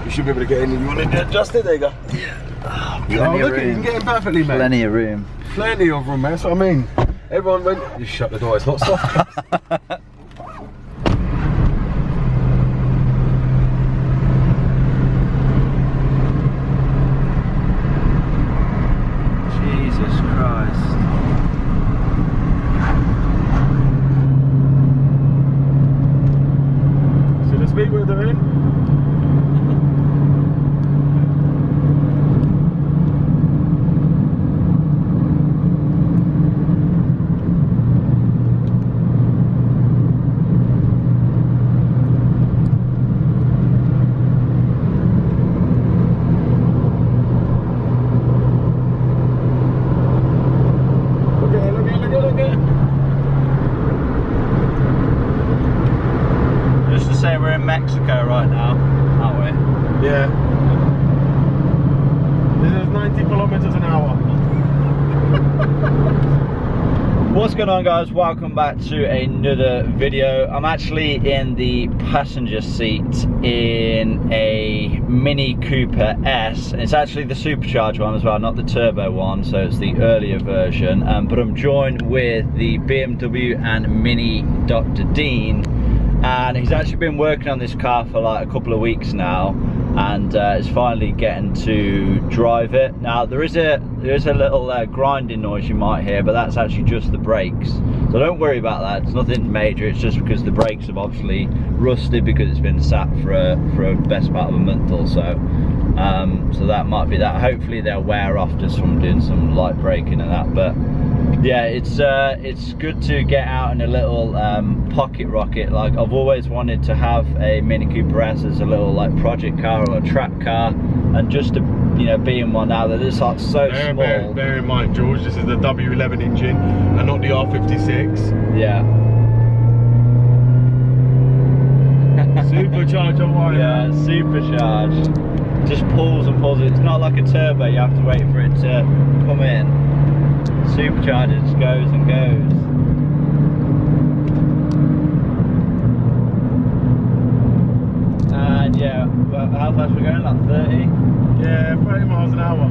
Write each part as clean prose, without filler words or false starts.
You should be able to get in. You want to adjust it? There you go. Yeah. Oh, look at it, you can get in perfectly, mate. Plenty of room. Plenty of room, man. That's what I mean. Everyone went. You shut the door. It's not soft. Jesus Christ. See the speed we're doing? We're in Mexico right now, aren't we? Yeah. This is 90 kilometers an hour. What's going on, guys? Welcome back to another video. I'm actually in the passenger seat in a Mini Cooper S. It's actually the supercharged one as well, not the turbo one, so it's the earlier version. But I'm joined with the BMW and Mini Dr. Dean. And he's actually been working on this car for like a couple of weeks now, and is finally getting to drive it. Now there is a little grinding noise you might hear, but that's actually just the brakes, so don't worry about that. It's nothing major. It's just because the brakes have obviously rusted because it's been sat for a best part of a month or so. So that might be that. Hopefully they'll wear off just from doing some light braking and that. But yeah, it's good to get out in a little pocket rocket. Like, I've always wanted to have a Mini Cooper S as a little like project car or a track car, and just to, you know, be in one now that it's like so small. Bear in mind, George, this is the W11 engine and not the R56. Yeah. Supercharger one. Yeah, supercharged. Just pulls and pulls. It's not like a turbo, you have to wait for it to come in. Supercharger just goes and goes. And yeah, how fast we're going? Like 30? Yeah, 30 miles an hour.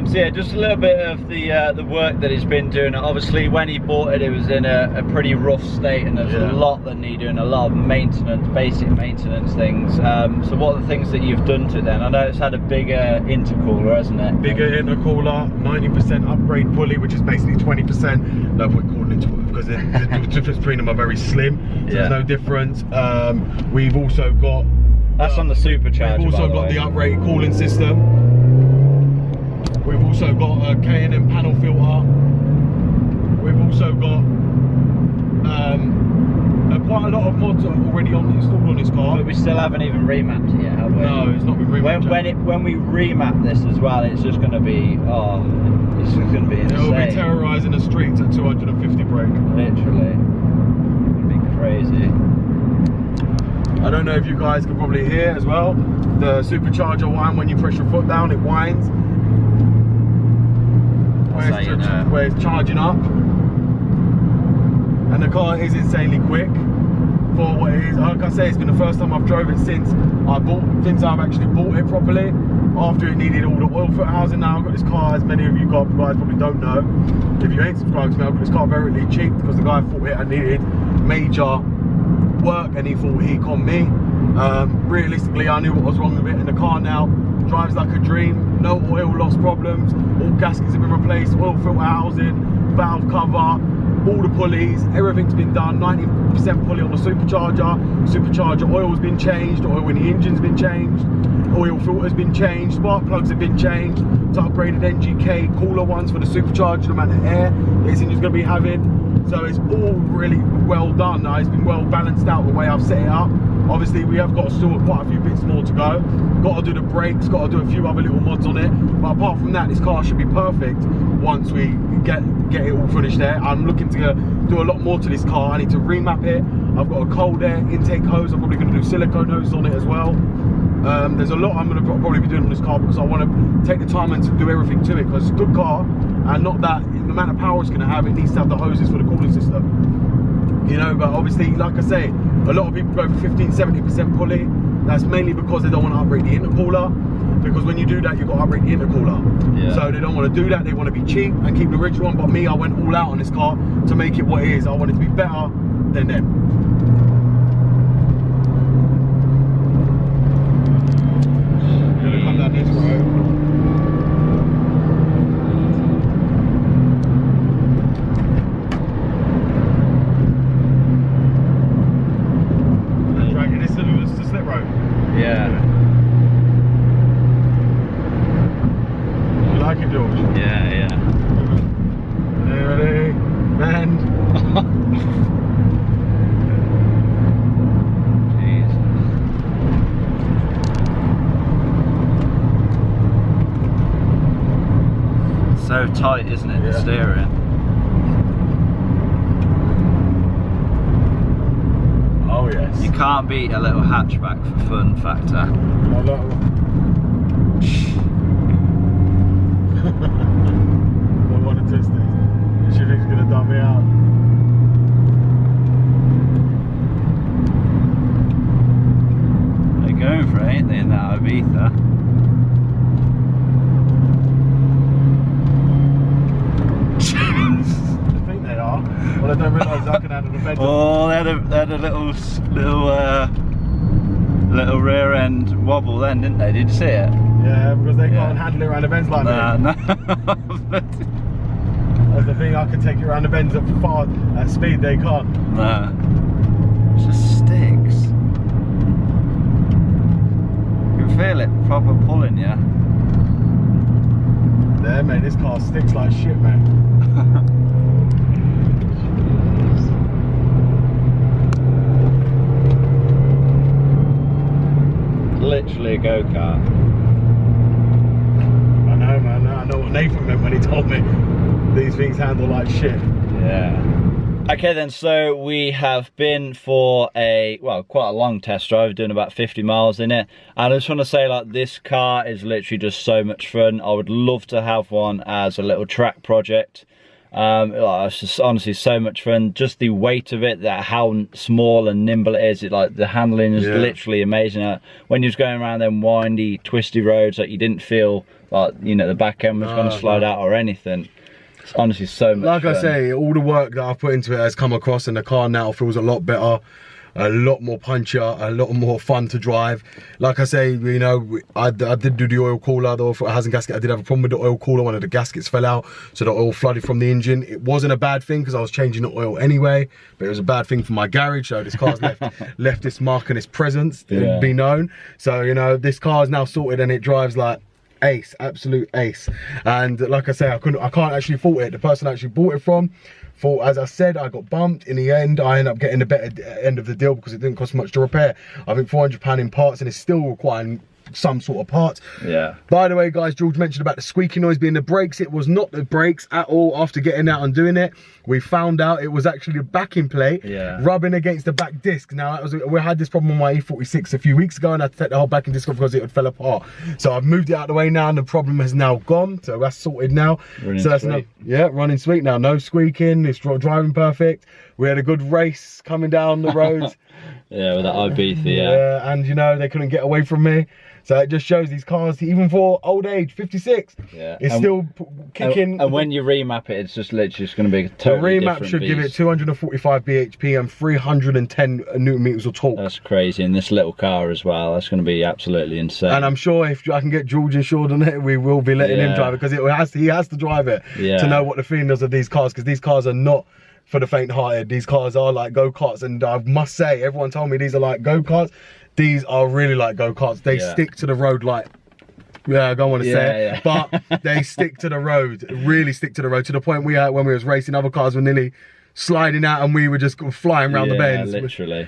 So yeah, just a little bit of the work that he's been doing. Obviously, when he bought it, it was in a pretty rough state, and there's a lot that need doing, a lot of maintenance, basic maintenance things. So what are the things that you've done to it then? I know it's had a bigger intercooler, hasn't it? Bigger intercooler, 90% upgrade pulley, which is basically 20%. No point calling it because the difference between them are very slim, so there's no difference. We've also got... That's on the supercharger. We've also got the uprated cooling system. We've also got a K&M panel filter. We've also got quite a lot of mods already installed on this car. But we still haven't even remapped it yet, have we? No, it's not been remapped. When we remap this as well, it's just going to be, it's just going to be insane. It'll be terrorising the streets at 250 brake. Literally. It'll be crazy. I don't know if you guys can probably hear as well. The supercharger whine, when you press your foot down, it whines. Where it's charging up, and the car is insanely quick for what it is. Like I say, it's been the first time I've drove it since I've actually bought it properly, after it needed all the oil filter housing. Now I've got this car, as many of you guys probably don't know, if you ain't subscribed to me, I've got this car very cheap because the guy thought it needed major work and he thought he conned me. Realistically, I knew what was wrong with it, and the car now drives like a dream. No oil loss problems, all gaskets have been replaced, oil filter housing, valve cover, all the pulleys, everything's been done. 90% pulley on the supercharger oil's been changed, oil in the engine's been changed, oil filter's been changed, spark plugs have been changed to upgraded NGK cooler ones for the supercharger, the amount of air this engine's going to be having. So it's all really well done now. It's been well balanced out the way I've set it up. Obviously we have got still quite a few bits more to go. Got to do the brakes, got to do a few other little mods on it. But apart from that, this car should be perfect once we get it all finished there. I'm looking to do a lot more to this car. I need to remap it. I've got a cold air intake hose. I'm probably going to do silicone hose on it as well. There's a lot I'm going to probably be doing on this car because I want to take the time and to do everything to it, because it's a good car, and not that the amount of power it's going to have, it needs to have the hoses for the cooling system. You know, but obviously, like I say, a lot of people go for 15-70% pulley. That's mainly because they don't want to upgrade the intercooler. Because when you do that, you've got to upgrade the intercooler. Yeah. So they don't want to do that. They want to be cheap and keep the original one. But me, I went all out on this car to make it what it is. I want it to be better than them. You're gonna come down this road. Dragging this to the slip road. Yeah. You like it, George? Yeah, yeah. Ready? Bend. So tight, isn't it, the steering? Oh yes. You can't beat a little hatchback for fun factor. I want to test it. She thinks gonna dump me out. They're going for it, ain't they, in that Ibiza? I think they are. Well, I don't realise I can handle the bed. Oh, they had a little rear end wobble then, didn't they? Did you see it? Yeah, because they can't handle it around the bends like me. No. That's the thing, I can take it around the bends at speed, they can't. No. It just sticks. You can feel it proper pulling you. There, mate, this car sticks like shit, man. Literally a go-kart. I know, man. I know what Nathan meant when he told me these things handle like shit. Yeah. Okay then, so we have been for quite a long test drive, doing about 50 miles in it. And I just want to say, like, this car is literally just so much fun. I would love to have one as a little track project. It's just honestly so much fun. Just the weight of it, that how small and nimble it is. Like the handling is literally amazing. When you was going around them windy, twisty roads, like you didn't feel like, you know, the back end was going to slide out or anything. It's honestly so much fun. Like I say, all the work that I've put into it has come across, and the car now feels a lot better, a lot more punchier, a lot more fun to drive. Like I say, you know, I did do the oil cooler, the oil housing gasket. I did have a problem with the oil cooler. One of the gaskets fell out, so the oil flooded from the engine. It wasn't a bad thing because I was changing the oil anyway, but it was a bad thing for my garage. So this car's left this mark and its presence to be known. So, you know, this car is now sorted and it drives like ace, absolute ace. And like I say, I can't actually fault it. The person I actually bought it from, as I said, I got bumped. In the end, I ended up getting the better end of the deal because it didn't cost much to repair. I think £400 in parts, and it's still requiring some sort of part. Yeah. By the way, guys, George mentioned about the squeaky noise being the brakes. It was not the brakes at all. After getting out and doing it, we found out it was actually the backing plate rubbing against the back disc. Now, we had this problem on my E46 a few weeks ago, and I had to take the whole backing disc off because it fell apart. So I've moved it out of the way now, and the problem has now gone. So that's sorted now. So that's running sweet now. No squeaking. It's driving perfect. We had a good race coming down the road. Yeah, with that Ibiza, yeah, and you know, they couldn't get away from me. So it just shows these cars, even for old age, 56, it's still kicking. And when you remap it, it's just literally just going to be a totally different should beast. give it 245 bhp and 310 newton meters of torque. That's crazy in this little car as well. That's going to be absolutely insane. And I'm sure if I can get George insured on it, we will be letting him drive it, because he has to drive it to know what the feeling is of these cars, because these cars are not for the faint-hearted. These cars are like go-karts, and I must say, everyone told me these are like go-karts. These are really like go-karts. They stick to the road like, I don't want to say it, but they stick to the road, really stick to the road, to the point when we was racing, other cars were nearly sliding out and we were just flying around the bends. Literally.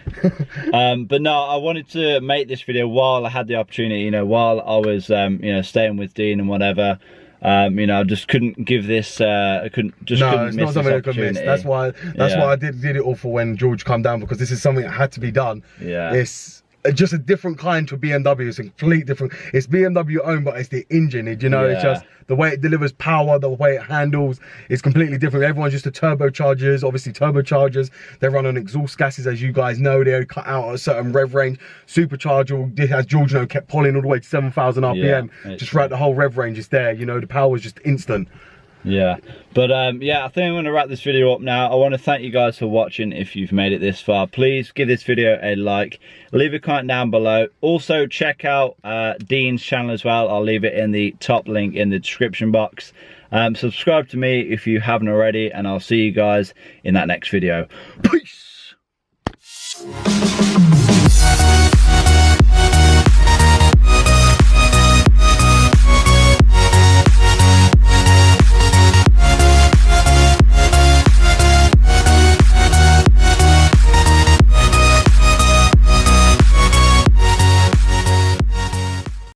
But no, I wanted to make this video while I had the opportunity, you know, while I was, you know, staying with Dean and whatever. You know, I just couldn't give this. I couldn't miss this opportunity. That's why I did it all for when George come down, because this is something that had to be done. Yeah. just a different kind to BMW. It's a complete different. It's BMW owned, but it's the engine. You know, it's just the way it delivers power, the way it handles. It's completely different. Everyone's used to turbochargers. Obviously, turbochargers, they run on exhaust gases, as you guys know. They cut out at a certain rev range. Supercharger, as George kept pulling all the way to 7,000 RPM. Just throughout the whole rev range is there. You know, the power is just instant. Yeah, but yeah, I think I'm going to wrap this video up now. I want to thank you guys for watching. If you've made it this far, please give this video a like, leave a comment down below. Also check out Dean's channel as well. I'll leave it in the top link in the description box. Subscribe to me if you haven't already, and I'll see you guys in that next video. Peace.